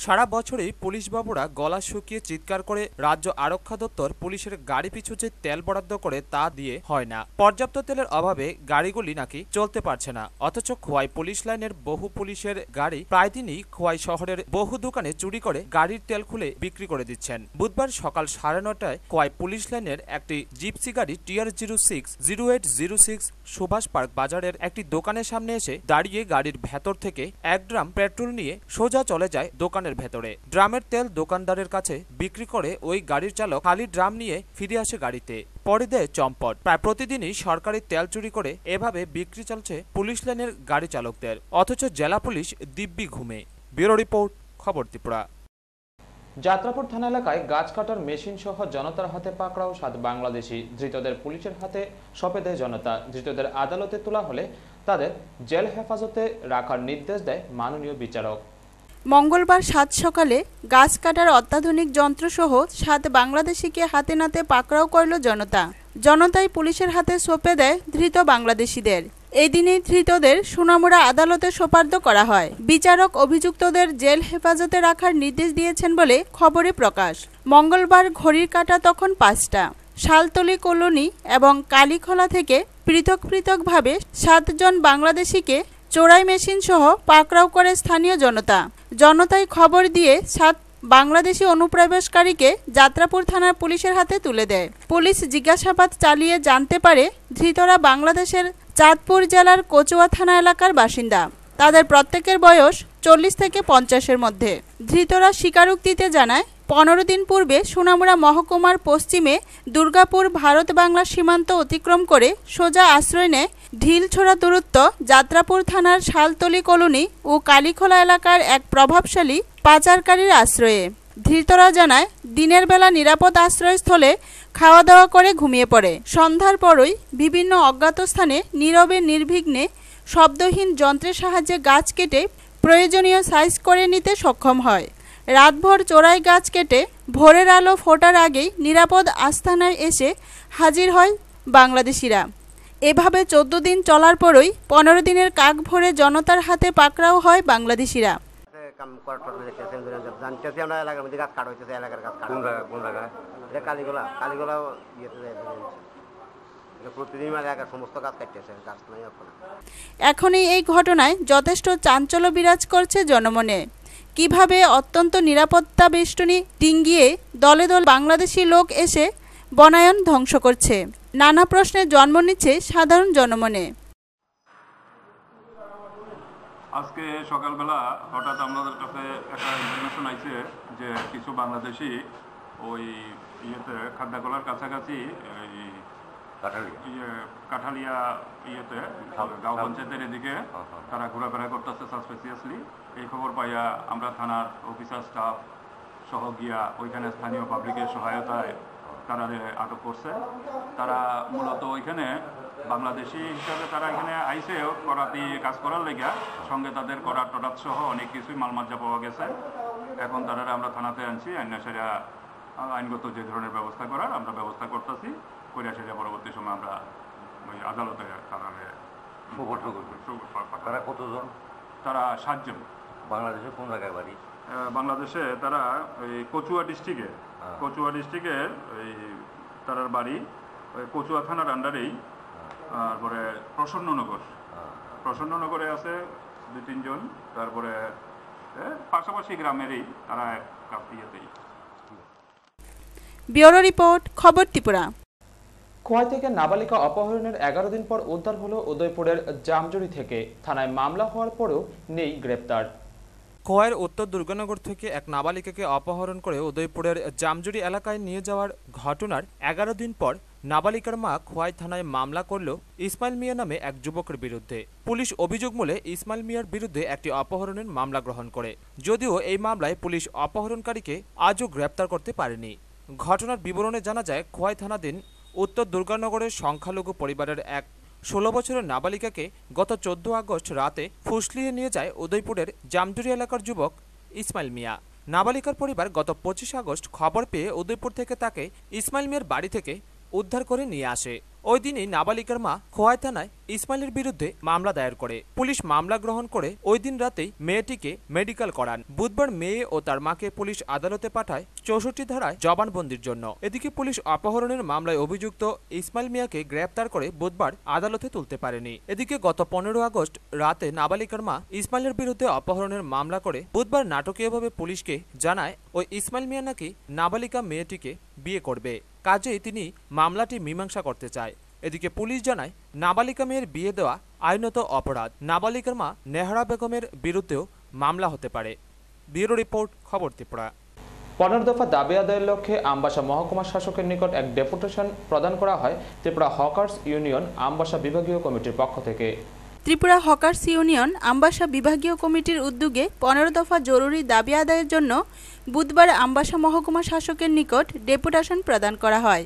সারা বছরই পুলিশ বাবুরা গলা শুকিয়ে চিৎকার করে রাজ্য আরক্ষা দপ্তর পুলিশের গাড়ি পিছু যে তেল বরাদ্দ করে তা দিয়ে হয় না। পর্যাপ্ত তেলের অভাবে গাড়িগুলি নাকি চলতে পারছে না। অথচ খোয়াই পুলিশ লাইনের বহু পুলিশের গাড়ি প্রায় দিনই খোয়াই শহরের বহু দোকানে চুরি করে গাড়ির তেল খুলে বিক্রি করে দিচ্ছেন। বুধবার সকাল 9:30টায় খোয়াই পুলিশ লাইনের একটি জিপসি গাড়ি TR060806 সুভাষ পার্ক বাজারের একটি দোকানের সামনে এসে দাঁড়িয়ে গাড়ির ভেতর থেকে 1 ড্রাম পেট্রোল নিয়ে সোজা চলে যায় দোকানের ভেতরে। ড্রামের তেল দোকানদারের কাছে বিক্রি করে ওই গাড়ির চালক খালি ড্রাম নিয়ে ফিরে আসে গাড়িতে। পরে দেয় চম্পট। প্রায় প্রতিদিনই সরকারি তেল চুরি করে এভাবে বিক্রি চলছে পুলিশ লাইনের গাড়ি চালকদের। অথচ জেলা পুলিশ দিব্যি ঘুমে। ব্যুরো রিপোর্ট, খবর ত্রিপুরা। যাত্রাপুর থানা এলাকায় গাছ কাটার মেশিন সহ জনতার হাতে পাকড়াও 7 বাংলাদেশি। ধৃতদের পুলিশের হাতে সঁপে দেয় জনতা। ধৃতদের আদালতে তোলা হলে তাদের জেল হেফাজতে রাখার নির্দেশ দেয় মাননীয় বিচারক। মঙ্গলবার 7 সকালে গাছ কাটার অত্যাধুনিক যন্ত্রসহ 7 বাংলাদেশিকে হাতে নাতে পাকড়াও করল জনতা। জনতাই পুলিশের হাতে সঁপে দেয় ধৃত বাংলাদেশিদের। এই দিনেই ধৃতদের সোনামুড়া আদালতে সোপর্দ করা হয়। বিচারক অভিযুক্তদের জেল হেফাজতে রাখার নির্দেশ দিয়েছেন বলে খবরে প্রকাশ। মঙ্গলবার ঘড়ির কাঁটা তখন 5টা। শালতলী কলোনি এবং কালীখোলা থেকে পৃথক পৃথকভাবে 7 জন বাংলাদেশিকে চোরাই মেশিন সহ পাকড়াও করে স্থানীয় জনতাই খবর দিয়ে 7 বাংলাদেশি অনুপ্রবেশকারীকে যাত্রাপুর থানার পুলিশের হাতে তুলে দেয়। পুলিশ জিজ্ঞাসাবাদ চালিয়ে জানতে পারে ধৃতরা বাংলাদেশের চাঁদপুর জেলার কচুয়া থানা এলাকার বাসিন্দা। তাদের প্রত্যেকের বয়স 40 থেকে 50-এর মধ্যে। ধৃতরা স্বীকারোক্তিতে জানায় 15 দিন পূর্বে সোনামুড়া মহকুমার পশ্চিমে দুর্গাপুর ভারত বাংলা সীমান্ত অতিক্রম করে সোজা আশ্রয় নেয় ঢিলছোড়া দূরত্ব যাত্রাপুর থানার শালতলী কলোনি ও কালীখোলা এলাকার এক প্রভাবশালী পাচারকারীর আশ্রয়ে। ধৃতরা জানায় দিনের বেলা নিরাপদ আশ্রয়স্থলে খাওয়া দাওয়া করে ঘুমিয়ে পড়ে। সন্ধ্যার পরই বিভিন্ন অজ্ঞাত স্থানে নীরবে নির্বিঘ্নে শব্দহীন যন্ত্রের সাহায্যে গাছ কেটে প্রয়োজনীয় সাইজ করে নিতে সক্ষম হয়। রাতভর চোরাই গাছ কেটে ভোরের আলো ফোটার আগেই নিরাপদ আস্তানায় এসে হাজির হয় বাংলাদেশিরা। এভাবে 14 দিন চলার পরই 15 দিনের কাক ভরে জনতার হাতে পাকড়াও হয় বাংলাদেশিরা। এখনই এই ঘটনায় যথেষ্ট চাঞ্চল্য বিরাজ করছে জনমনে। কিভাবে অত্যন্ত নিরাপত্তা বেষ্টনী ডিঙ্গিয়ে দলে দল বাংলাদেশি লোক এসে বনায়ন ধ্বংস করছে, নানা প্রশ্নের জন্ম নিচ্ছে সাধারণ জনমনে। আজকে সকালবেলা হঠাৎ আমাদের কাছে একটা ইনফরমেশন আইছে যে কিছু বাংলাদেশি ওই খাদ্যাকলার কাছাকাছি কাঠালিয়া গাঁও পঞ্চায়েতের এদিকে তারা ঘোরাফেরা করতেছে সাসপেসিয়াসলি। এই খবর পাইয়া আমরা থানার অফিসার স্টাফ সহ গিয়া ওইখানে স্থানীয় পাবলিকের সহায়তায় তারা আটক করছে। তারা মূলত ওইখানে বাংলাদেশি হিসাবে তারা এখানে আইসে করাতি কাজ করার লেগা, সঙ্গে তাদের করাত টরাত সহ অনেক কিছুই মালমাজ্জা পাওয়া গেছে। এখন তারা আমরা থানাতে আনছি, সেটা আইনগত যে ধরনের ব্যবস্থা করার আমরা ব্যবস্থা করতেছি। করিয়া সেটা পরবর্তী সময় আমরা ওই আদালতে তারা কতজন? তারা 7 জন। বাংলাদেশে কোন জায়গায় বাড়ি? বাংলাদেশে তারা ওই কচুয়া ডিস্ট্রিক্টে ওই তারার বাড়ি ওই কচুয়া থানার আন্ডারেই। তারপরে প্রসন্ননগরে আছে 2-3 জন। তারপরে পাশাপাশি গ্রামেরই তারা ইয়েতেই। ব্যুরো রিপোর্ট, খবর ত্রিপুরা। খোয়াই থেকে নাবালিকা অপহরণের 11 দিন পর উদ্ধার হলো উদয়পুরের জামজুড়ি থেকে। থানায় মামলা হওয়ার পরেও নেই গ্রেপ্তার। খোয়াইয়ের উত্তর দুর্গানগর থেকে এক নাবালিকাকে অপহরণ করে উদয়পুরের জামজুড়ি এলাকায় নিয়ে যাওয়ার ঘটনার 11 দিন পর নাবালিকার মা খোয়াই থানায় মামলা করল ইসমাইল মিয়া নামে এক যুবকের বিরুদ্ধে। পুলিশ অভিযোগ মূলে ইসমাইল মিয়ার বিরুদ্ধে একটি অপহরণের মামলা গ্রহণ করে। যদিও এই মামলায় পুলিশ অপহরণকারীকে আজও গ্রেপ্তার করতে পারেনি। ঘটনার বিবরণে জানা যায়, খোয়াই থানাধীন উত্তর দুর্গানগরের সংখ্যালঘু পরিবারের এক 16 বছরের নাবালিকাকে গত 14 আগস্ট রাতে ফুসলিয়ে নিয়ে যায় উদয়পুরের জামজুড়ি এলাকার যুবক ইসমাইল মিয়া। নাবালিকার পরিবার গত 25 আগস্ট খবর পেয়ে উদয়পুর থেকে তাকে ইসমাইল মিয়ার বাড়ি থেকে উদ্ধার করে নিয়ে আসে। ওই দিনই নাবালিকার মা খোয়াই থানায় ইসমাইলের বিরুদ্ধে মামলা দায়ের করে। পুলিশ মামলা গ্রহণ করে ওই দিন রাতেই মেয়েটিকে মেডিকেল করান। বুধবার মেয়ে ও তার মাকে পুলিশ আদালতে পাঠায় 64 ধারায় জবানবন্দির জন্য। এদিকে পুলিশ অপহরণের মামলায় অভিযুক্ত ইসমাইল মিয়াকে গ্রেপ্তার করে বুধবার আদালতে তুলতে পারেনি। এদিকে গত 15 আগস্ট রাতে নাবালিকার মা ইসমাইলের বিরুদ্ধে অপহরণের মামলা করে বুধবার নাটকীয়ভাবে পুলিশকে জানায় ওই ইসমাইল মিয়া নাকি নাবালিকা মেয়েটিকে বিয়ে করবে, কাজেই তিনি মামলাটি মীমাংসা করতে চায়। এদিকে পুলিশ জানায় নাবালিকা মেয়ের বিয়ে দেওয়া আইনত অপরাধ। নাবালিকার মা নেহরা বেগমের বিরুদ্ধেও মামলা হতে পারে। ব্যুরো রিপোর্ট, খবর ত্রিপুরা। 15 দফা দাবি আদায়ের লক্ষ্যে আমবাসা মহকুমা শাসকের নিকট এক ডেপুটেশন প্রদান করা হয় ত্রিপুরা হকার্স ইউনিয়ন আমবাসা বিভাগীয় কমিটির পক্ষ থেকে। ত্রিপুরা হকার্স ইউনিয়ন আমবাসা বিভাগীয় কমিটির উদ্যোগে 15 দফা জরুরি দাবি আদায়ের জন্য বুধবার আমবাসা মহকুমা শাসকের নিকট ডেপুটেশন প্রদান করা হয়।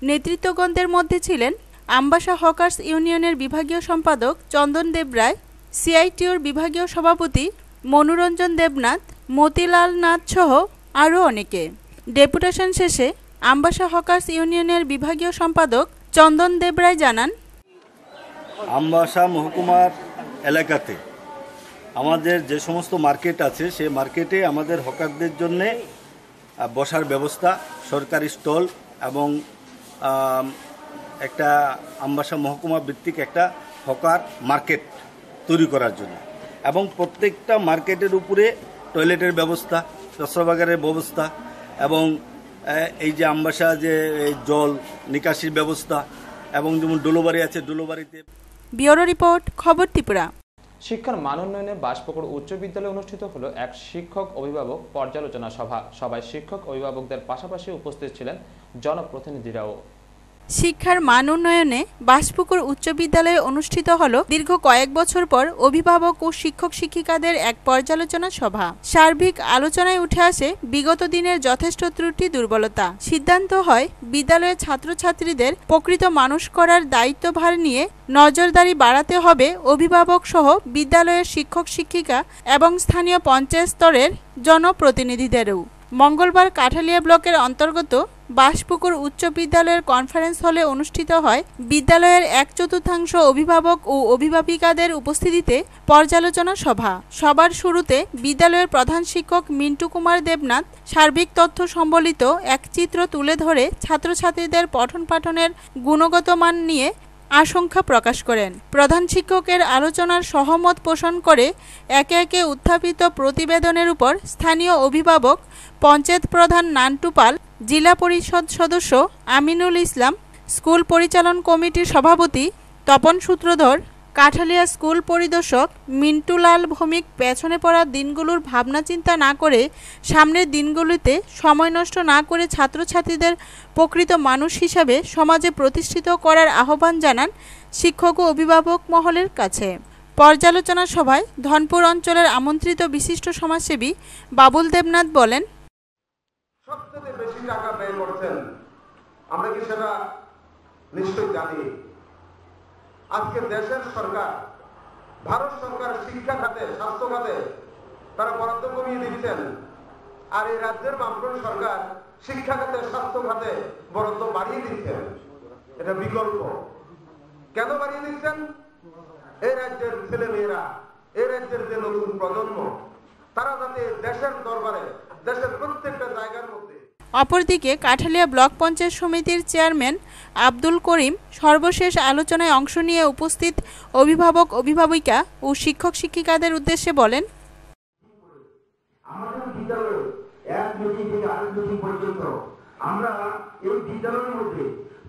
নেতৃত্বগণদের মধ্যে ছিলেন আমবাসা হকার্স ইউনিয়নের বিভাগীয় সম্পাদক চন্দন দেবরায়, সিআইটিউর বিভাগীয় সভাপতি মনোরঞ্জন দেবনাথ, মতিলাল নাথ সহ আরও অনেকে। ডেপুটেশন শেষে আমবাসা হকার্স ইউনিয়নের বিভাগীয় সম্পাদক চন্দন দেবরায় জানান, আমবাসা মহকুমার এলাকাতে আমাদের যে সমস্ত মার্কেট আছে সেই মার্কেটে আমাদের হকারদের জন্যে বসার ব্যবস্থা, সরকারি স্টল এবং একটা আমবাসা মহকুমা ভিত্তিক একটা হকার মার্কেট তৈরি করার জন্য, এবং প্রত্যেকটা মার্কেটের উপরে টয়লেটের ব্যবস্থা, শস্যবাগানের ব্যবস্থা, এবং এই যে আমবাসা যে জল নিকাশির ব্যবস্থা, এবং যেমন ডোলোবাড়ি আছে ডোলোবাড়িতে। ব্যুরো রিপোর্ট, খবর ত্রিপুরা। শিক্ষার মান উন্নয়নে বাঁশপুকুর উচ্চ বিদ্যালয়ে অনুষ্ঠিত হলো এক শিক্ষক অভিভাবক পর্যালোচনা সভা। সভায় শিক্ষক অভিভাবকদের পাশাপাশি উপস্থিত ছিলেন জনপ্রতিনিধিরাও। শিক্ষার মান উন্নয়নে বাঁশপুকুর উচ্চ বিদ্যালয়ে অনুষ্ঠিত হল দীর্ঘ কয়েক বছর পর অভিভাবক ও শিক্ষক শিক্ষিকাদের এক পর্যালোচনা সভা। সার্বিক আলোচনায় উঠে আসে বিগত দিনের যথেষ্ট ত্রুটি দুর্বলতা। সিদ্ধান্ত হয় বিদ্যালয়ের ছাত্রছাত্রীদের প্রকৃত মানুষ করার দায়িত্বভার নিয়ে নজরদারি বাড়াতে হবে অভিভাবক সহ বিদ্যালয়ের শিক্ষক শিক্ষিকা এবং স্থানীয় পঞ্চায়েত স্তরের জনপ্রতিনিধিদেরও। মঙ্গলবার কাঠালিয়া ব্লকের অন্তর্গত বাঁশপুকুর উচ্চ বিদ্যালয়ের কনফারেন্স হলে অনুষ্ঠিত হয় বিদ্যালয়ের 1/4 অভিভাবক ও অভিভাবিকাদের উপস্থিতিতে পর্যালোচনা সভা। সবার শুরুতে বিদ্যালয়ের প্রধান শিক্ষক মিন্টু কুমার দেবনাথ সার্বিক তথ্য সম্বলিত এক চিত্র তুলে ধরে ছাত্রছাত্রীদের পঠন পাঠনের গুণগত মান নিয়ে আশঙ্কা প্রকাশ করেন। প্রধান শিক্ষকের আলোচনার সহমত পোষণ করে একে একে উত্থাপিত প্রতিবেদনের উপর স্থানীয় অভিভাবক, পঞ্চায়েত প্রধান নান্টু পাল, জেলা পরিষদ সদস্য আমিনুল ইসলাম, স্কুল পরিচালন কমিটির সভাপতি তপন সূত্রধর, কাঠালিয়া স্কুল পরিদর্শক মিন্টুলাল ভৌমিক পেছনে পড়া দিনগুলোর ভাবনা চিন্তা না করে সামনের দিনগুলিতে সময় নষ্ট না করে ছাত্রছাত্রীদের প্রকৃত মানুষ হিসাবে সমাজে প্রতিষ্ঠিত করার আহ্বান জানান শিক্ষক ও অভিভাবক মহলের কাছে। পর্যালোচনা সভায় ধনপুর অঞ্চলের আমন্ত্রিত বিশিষ্ট সমাজসেবী বাবুল দেবনাথ বলেন, সবচেয়ে বেশি টাকা ব্যয় করছেন, আমরা কি সেটা নিশ্চয়ই জানি। আজকে দেশের সরকার, ভারত সরকার শিক্ষা খাতে, স্বাস্থ্য খাতে তারা বরাদ্দ কমিয়ে দিচ্ছেন, আর এই রাজ্যের বামফ্রন্ট সরকার শিক্ষা খাতে, স্বাস্থ্য খাতে বরাদ্দ বাড়িয়ে দিচ্ছেন। এটা বিকল্প। কেন বাড়িয়ে দিচ্ছেন? এই রাজ্যের ছেলে মেয়েরা, এই রাজ্যের যে নতুন প্রজন্ম, তারা যাতে দেশের দরবারে, দেশের প্রত্যেকটা জায়গার মধ্যে। অপরদিকে কাঠালিয়া ব্লক পঞ্চায়েত সমিতির চেয়ারম্যান আব্দুল করিম সর্বশেষ আলোচনায় অংশ নিয়ে উপস্থিত অভিভাবক, অভিভাবিকা ও শিক্ষক শিক্ষিকাদের উদ্দেশ্যে বলেন, আমাদের বিদ্যালয়ে এক মিটিং থেকে আরেক মিটিং পর্যন্ত আমরা এই বিদ্যালয়ের মধ্যে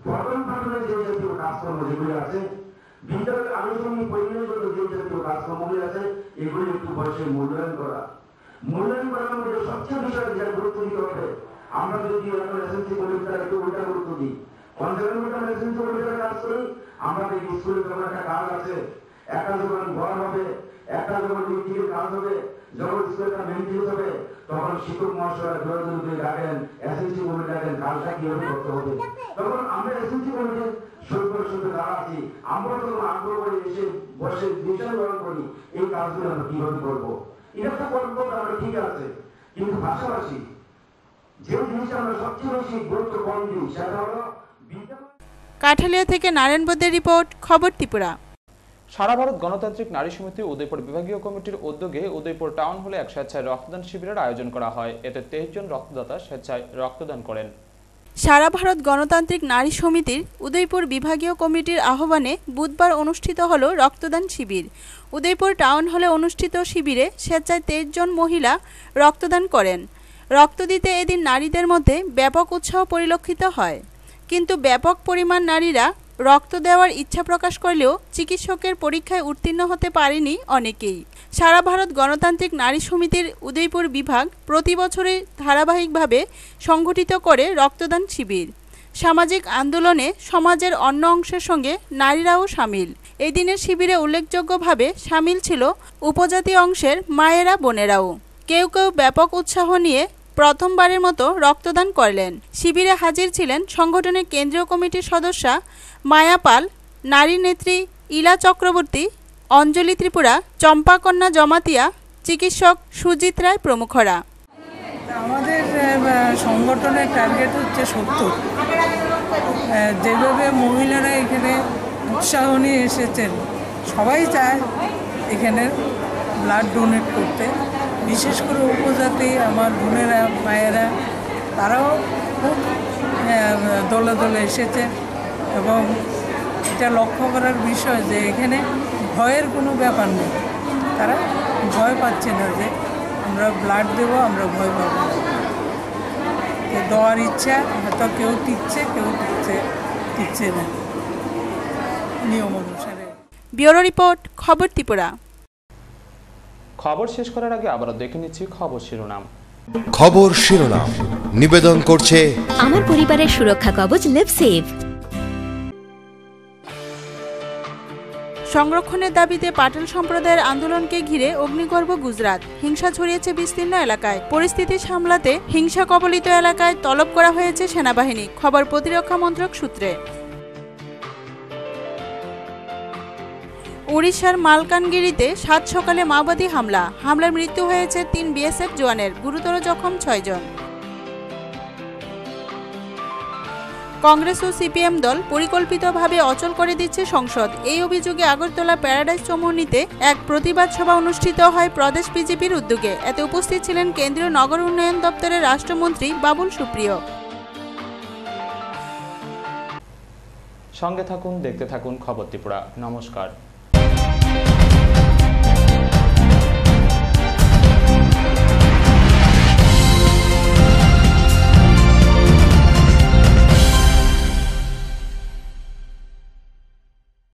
পঠন পাঠনের যে জাতীয় কাজকর্ম যেগুলি আছে, বিদ্যালয়ের আনুষঙ্গিক পরিবেশের যে জাতীয় কাজকর্মগুলি আছে, এগুলি একটু বয়সে মূল্যায়ন করা। মূল্যায়ন করার মধ্যে সবচেয়ে বিষয় যেটা গুরুত্ব দিতে হবে, আমরা যদি এখন এসএসসি কমিটিটা একটু ওইটা গুরুত্ব দিই, পঞ্চায়েত এসএসসি কমিটির কাজ করি, আমাদের স্কুলে যখন একটা কাজ আছে, একটা যখন ঘর হবে, একটা যখন মিটিংয়ের কাজ হবে, যখন স্কুলটা মেনটেন হবে, তখন শিক্ষক মহাশয় দূরে ডাকেন, এসএসসি কমিটি ডাকেন, কাজটা কিভাবে করতে হবে। তখন আমরা এসএসসি কমিটির সরকারের সাথে যারা আছি, আমরা যখন আগ্রহ করে এসে বসে ডিসিশন গ্রহণ করি এই কাজগুলো আমরা কিভাবে করবো। এটা তো করবো, আমরা ঠিক আছে, কিন্তু পাশাপাশি যে জিনিসটা আমরা সবচেয়ে বেশি গুরুত্ব কম দিই সেটা হলো কাঠালিয়া থেকে নারায়ণ বোদের রিপোর্ট, খবর ত্রিপুরা। সারা ভারত গণতান্ত্রিক নারী সমিতি উদয়পুর বিভাগীয় কমিটির উদ্যোগে উদয়পুর টাউন হলে এক স্বেচ্ছায় রক্তদান শিবিরের আয়োজন করা হয়। এতে 23 জন রক্তদাতা স্বেচ্ছায় রক্তদান করেন। সারা ভারত গণতান্ত্রিক নারী সমিতির উদয়পুর বিভাগীয় কমিটির আহ্বানে বুধবার অনুষ্ঠিত হল রক্তদান শিবির। উদয়পুর টাউন হলে অনুষ্ঠিত শিবিরে স্বেচ্ছায় 23 জন মহিলা রক্তদান করেন। রক্ত দিতে এদিন নারীদের মধ্যে ব্যাপক উৎসাহ পরিলক্ষিত হয়, কিন্তু ব্যাপক পরিমাণ নারীরা রক্ত দেওয়ার ইচ্ছা প্রকাশ করলেও চিকিৎসকের পরীক্ষায় উত্তীর্ণ হতে পারেনি অনেকেই। সারা ভারত গণতান্ত্রিক নারী সমিতির উদয়পুর বিভাগ প্রতি বছরে ধারাবাহিকভাবে সংগঠিত করে রক্তদান শিবির। সামাজিক আন্দোলনে সমাজের অন্য অংশের সঙ্গে নারীরাও সামিল। এই দিনের শিবিরে উল্লেখযোগ্যভাবে সামিল ছিল উপজাতি অংশের মায়েরা, বোনেরাও। কেউ কেউ ব্যাপক উৎসাহ নিয়ে প্রথমবারের মতো রক্তদান করলেন। শিবিরে হাজির ছিলেন সংগঠনের কেন্দ্রীয় কমিটির সদস্যা মায়া পাল, নারী নেত্রী ইলা চক্রবর্তী, অঞ্জলি ত্রিপুরা, চম্পাকন্যা জমাতিয়া, চিকিৎসক সুজিত রায় প্রমুখরা। আমাদের সংগঠনের টার্গেট হচ্ছে 70। যেভাবে মহিলারা এখানে উৎসাহ নিয়ে এসেছেন। সবাই চায় এখানে ব্লাড ডোনেট করতে, বিশেষ করে উপজাতি আমার বোনেরা মায়েরা তারাও খুব দলে দলে এসেছে এবং এটা লক্ষ্য করার বিষয় যে এখানে ভয়ের কোনো ব্যাপার নেই। তারা ভয় পাচ্ছে না যে আমরা ব্লাড দেবো, আমরা ভয় পাবো না। দেওয়ার ইচ্ছা হয়তো কেউ টিকছে, কেউ টিকছে না নিয়ম অনুসারে। ব্যুরো রিপোর্ট, খবর ত্রিপুরা। খবর শেষ করার আগে আবারও দেখে নিচ্ছি খবর শিরোনাম। খবর শিরোনাম নিবেদন করছে আমার পরিবারের সুরক্ষা কবচ লিভসেভ। সংরক্ষণের দাবিতে পাটেল সম্প্রদায়ের আন্দোলনকে ঘিরে অগ্নিগর্ভ গুজরাট। হিংসা ছড়িয়েছে বিস্তীর্ণ এলাকায়। পরিস্থিতি সামলাতে হিংসা কবলিত এলাকায় তলব করা হয়েছে সেনাবাহিনী, খবর প্রতিরক্ষা মন্ত্রক সূত্রে। উড়িষ্যার মালকানগিরিতে সাত সকালে মাওবাদী হামলায় মৃত্যু হয়েছে 3 বিএসএফ জওয়ানের, গুরুতর জখম 6 জন। কংগ্রেস ও সিপিএম দল পরিকল্পিতভাবে অচল করে দিচ্ছে সংসদ। এই অভিযোগে আগরতলা প্যারাডাইস চৌমুহনীতে এক প্রতিবাদ সভা অনুষ্ঠিত হয় প্রদেশ বিজেপির উদ্যোগে। এতে উপস্থিত ছিলেন কেন্দ্রীয় নগর উন্নয়ন দপ্তরের রাষ্ট্রমন্ত্রী বাবুল সুপ্রিয়। সঙ্গে থাকুন, দেখতে থাকুন খবর ত্রিপুরা। নমস্কার।